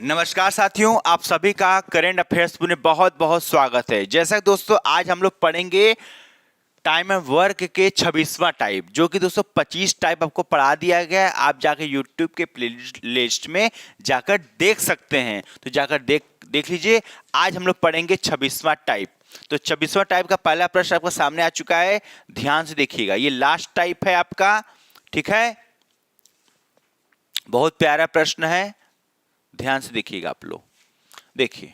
नमस्कार साथियों, आप सभी का करंट अफेयर्स में बहुत बहुत स्वागत है। जैसा कि दोस्तों आज हम लोग पढ़ेंगे टाइम एंड वर्क के 26वां टाइप, जो कि दोस्तों 25 टाइप आपको पढ़ा दिया गया है। आप जाकर यूट्यूब के प्ले लिस्ट में जाकर देख सकते हैं, तो जाकर देख लीजिए। आज हम लोग पढ़ेंगे 26वां टाइप। तो 26वां टाइप का पहला प्रश्न आपके सामने आ चुका है, ध्यान से देखिएगा। ये लास्ट टाइप है आपका, ठीक है। बहुत प्यारा प्रश्न है, ध्यान से देखिएगा आप लोग। देखिए,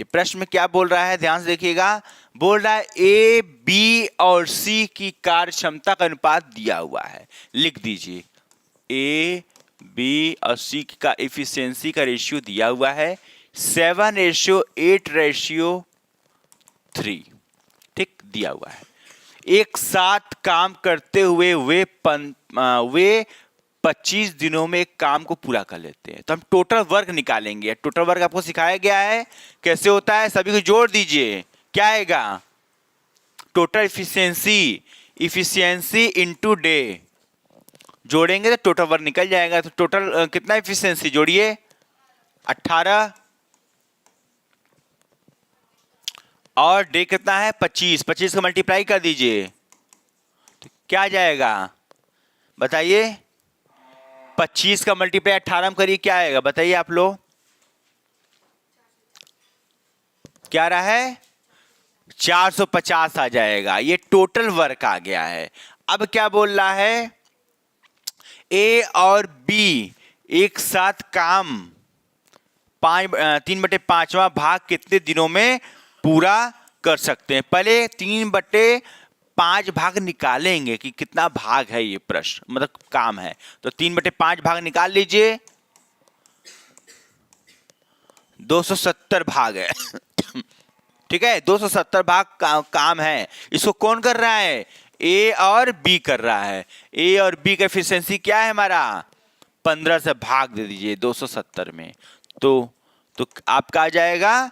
प्रश्न में क्या बोल रहा है, ध्यान से देखिएगा। बोल रहा है ए, बी और सी की कार्य क्षमता का अनुपात दिया हुआ है। लिख दीजिए, ए, बी और सी का एफिशिएंसी का रेशियो दिया हुआ है 7:8:3, ठीक दिया हुआ है। एक साथ काम करते हुए वे 25 दिनों में एक काम को पूरा कर लेते हैं। तो हम टोटल वर्क निकालेंगे। टोटल वर्क आपको सिखाया गया है कैसे होता है, सभी को जोड़ दीजिए। क्या आएगा? टोटल इफिशियंसी इनटू डे, जोड़ेंगे तो टोटल वर्क निकल जाएगा। तो टोटल कितना इफिशियंसी जोड़िए, 18, और डे कितना है 25। 25 का मल्टीप्लाई कर दीजिए, तो क्या आ जाएगा बताइए। 25 का मल्टीप्लाई 18 में करिए, क्या आएगा बताइए आप लोग। क्या रहा है? 450 आ जाएगा। ये टोटल वर्क आ गया है। अब क्या बोल रहा है, ए और बी एक साथ काम 3/5वां भाग कितने दिनों में पूरा कर सकते हैं। पहले 3/5 भाग निकालेंगे कि कितना भाग है ये प्रश्न, मतलब काम है। तो 3/5 भाग निकाल लीजिए, 270 भाग है। ठीक है, 270 भाग काम है। इसको कौन कर रहा है? ए और बी कर रहा है। ए और बी का एफिशिएंसी क्या है हमारा? 15 से भाग दे दीजिए 270 में, तो आपका आ जाएगा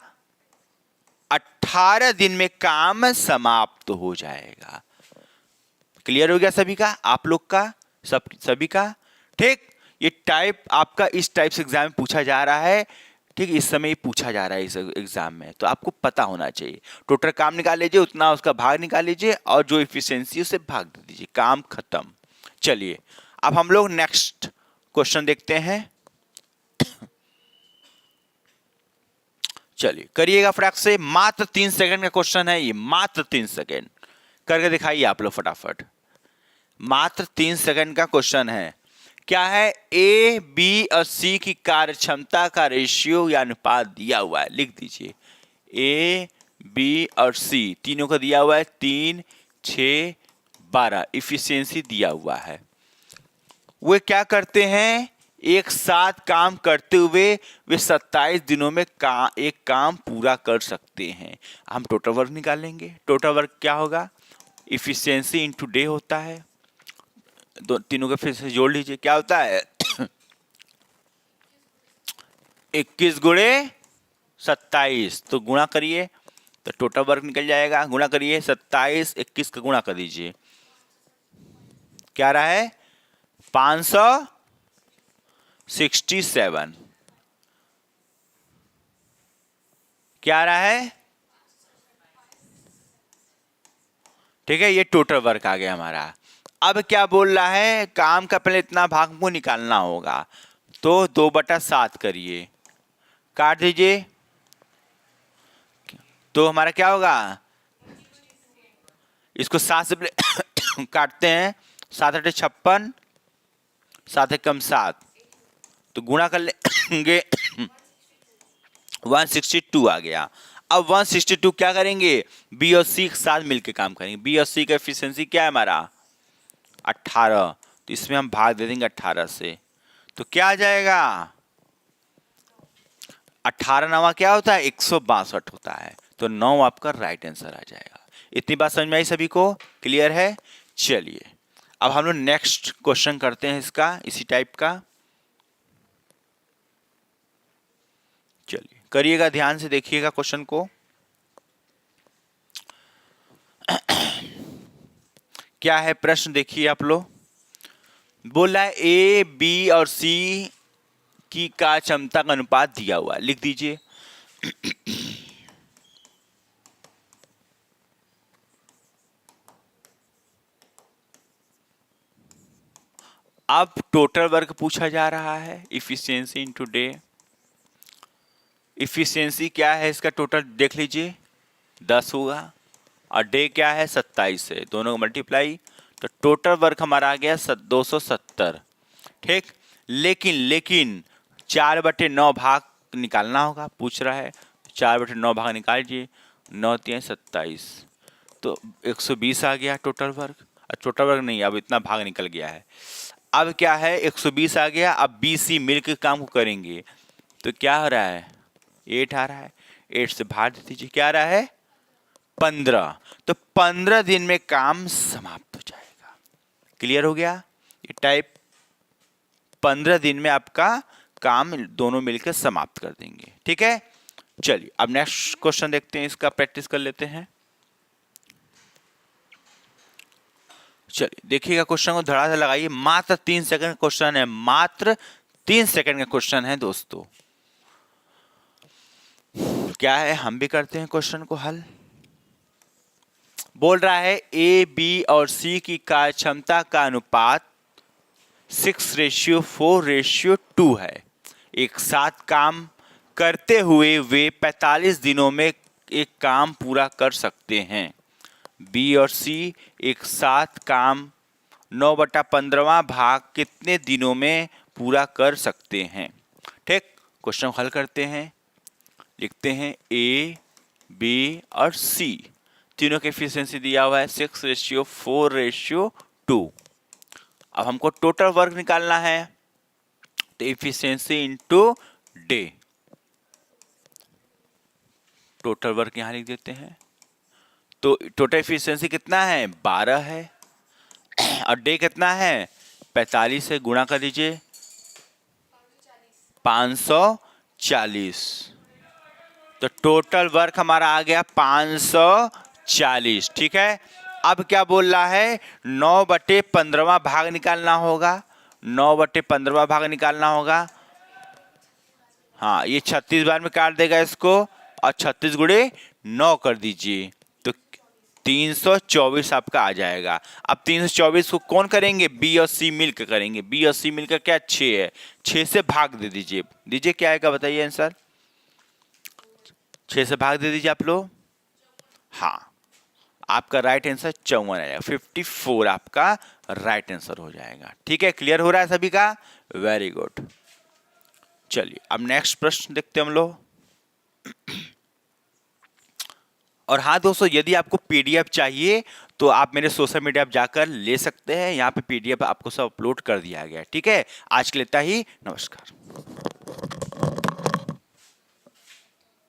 18 दिन में काम समाप्त हो जाएगा। क्लियर हो गया सभी का, आप लोग का, सभी का? ठीक। ये टाइप आपका इस टाइप से एग्जाम में पूछा जा रहा है, ठीक। इस समय पूछा जा रहा है इस एग्जाम में, तो आपको पता होना चाहिए। टोटल काम निकाल लीजिए, उतना उसका भाग निकाल लीजिए, और जो इफिशियंसी उसे भाग दे दीजिए, काम खत्म। चलिए, अब हम लोग नेक्स्ट क्वेश्चन देखते हैं। चलिए करिएगा फटाक से, मात्र 3 सेकंड का क्वेश्चन है ये, मात्र 3 सेकंड करके दिखाइए आप लोग फटाफट। मात्र 3 सेकंड का क्वेश्चन है। क्या है? ए, बी और सी की कार्य क्षमता का रेशियो या अनुपात दिया हुआ है। लिख दीजिए, ए, बी और सी तीनों का दिया हुआ है 3, 6, 12। इफिशियंसी दिया हुआ है। वे क्या करते हैं? एक साथ काम करते हुए वे 27 दिनों में एक काम पूरा कर सकते हैं। हम टोटल वर्क निकालेंगे। टोटल वर्क क्या होगा? इफिशियंसी इनटू डे होता है। तीनों के फिर से जोड़ लीजिए, क्या होता है? 21 गुणे 27, तो गुणा करिए तो टोटल वर्क निकल जाएगा। गुणा करिए 27, 21 का गुणा कर दीजिए, क्या रहा है? 567। क्या रहा है? ठीक है, ये टोटल वर्क आ गया हमारा। अब क्या बोल रहा है? काम का पहले इतना भाग को निकालना होगा, तो 2/7 करिए, काट दीजिए, तो हमारा क्या होगा? इसको 7 से काटते हैं, 7 × 8 = 56, 7 × 7, तो गुणा कर लेंगे 162 आ गया। अब 162 क्या करेंगे? बी और सी के साथ मिलकर काम करेंगे। बी और सी का एफिशिएंसी क्या है हमारा? 18, तो इसमें हम भाग दे देंगे 18 से, तो क्या आ जाएगा? 18 9 क्या होता है? 162 होता है, तो 9 आपका राइट आंसर आ जाएगा। इतनी बात समझ में आई सभी को? क्लियर है? चलिए अब हम लोग नेक्स्ट क्वेश्चन करते हैं इसका, इसी टाइप का। चलिए करिएगा, ध्यान से देखिएगा क्वेश्चन को। क्या है प्रश्न देखिए आप लोग। बोला है ए बी और सी की का क्षमता का अनुपात दिया हुआ है, लिख दीजिए। अब टोटल वर्क पूछा जा रहा है, इफिशियंसी इनटू डे। इफिशियंसी क्या है इसका टोटल देख लीजिए, 10 होगा, और डे क्या है 27 है, दोनों को मल्टीप्लाई, तो टोटल वर्क हमारा आ गया 270। ठीक, लेकिन 4/9 भाग निकालना होगा, पूछ रहा है 4/9 भाग निकाल लीजिए, 9 3 27, तो 120 आ गया टोटल वर्क। टोटल वर्क नहीं, अब इतना भाग निकल गया है। अब क्या है 120 आ गया, अब बी सी मिलकर काम को करेंगे, तो क्या हो रहा है 8 आ रहा है, 8 से भाग दे दीजिए, क्या आ रहा है 15, तो 15 दिन में काम समाप्त हो जाएगा। क्लियर हो गया ये टाइप, 15 दिन में आपका काम दोनों मिलकर समाप्त कर देंगे। ठीक है, चलिए अब नेक्स्ट क्वेश्चन देखते हैं, इसका प्रैक्टिस कर लेते हैं। चलिए देखिएगा, क्वेश्चन को धड़ा से लगाइए, मात्र 3 सेकंड क्वेश्चन है, मात्र 3 सेकंड का क्वेश्चन है दोस्तों। क्या है, हम भी करते हैं क्वेश्चन को हल। बोल रहा है ए बी और सी की कार्य क्षमता का अनुपात 6:4:2 है। एक साथ काम करते हुए वे 45 दिनों में एक काम पूरा कर सकते हैं। बी और सी एक साथ काम 9/15 भाग कितने दिनों में पूरा कर सकते हैं। ठीक, क्वेश्चन हल करते हैं, लिखते हैं ए बी और सी तीनों की एफिशिएंसी दिया हुआ है 6:4:2। अब हमको टोटल वर्क निकालना है, तो efficiency into day, total work यहां लिख देते हैं। तो टोटल एफिशिएंसी कितना है 12 है, और डे कितना है 45 से गुणा कर दीजिए 540, तो टोटल वर्क हमारा आ गया 540। ठीक है, अब क्या बोल रहा है 9/15 भाग निकालना होगा, 9/15 भाग निकालना होगा। हाँ, ये 36 बार में काट देगा इसको, और 36 गुणे 9 कर दीजिए, तो 324 आपका आ जाएगा। अब 324 को कौन करेंगे, बी और सी मिलकर करेंगे। बी और सी मिलकर क्या 6 है, 6 से भाग दे दीजिए, दीजिए क्या आएगा बताइए आंसर, 6 से भाग दे दीजिए आप लोग। हाँ, आपका राइट आंसर 54 आएगा, 54 आपका राइट आंसर हो जाएगा। ठीक है, क्लियर हो रहा है सभी का, वेरी गुड। चलिए अब नेक्स्ट प्रश्न देखते हैं हम लोग। और हाँ दोस्तों, यदि आपको पीडीएफ चाहिए तो आप मेरे सोशल मीडिया पर जाकर ले सकते हैं, यहाँ पे पीडीएफ आपको सब अपलोड कर दिया गया है। ठीक है, आज के लिए इतना ही, नमस्कार।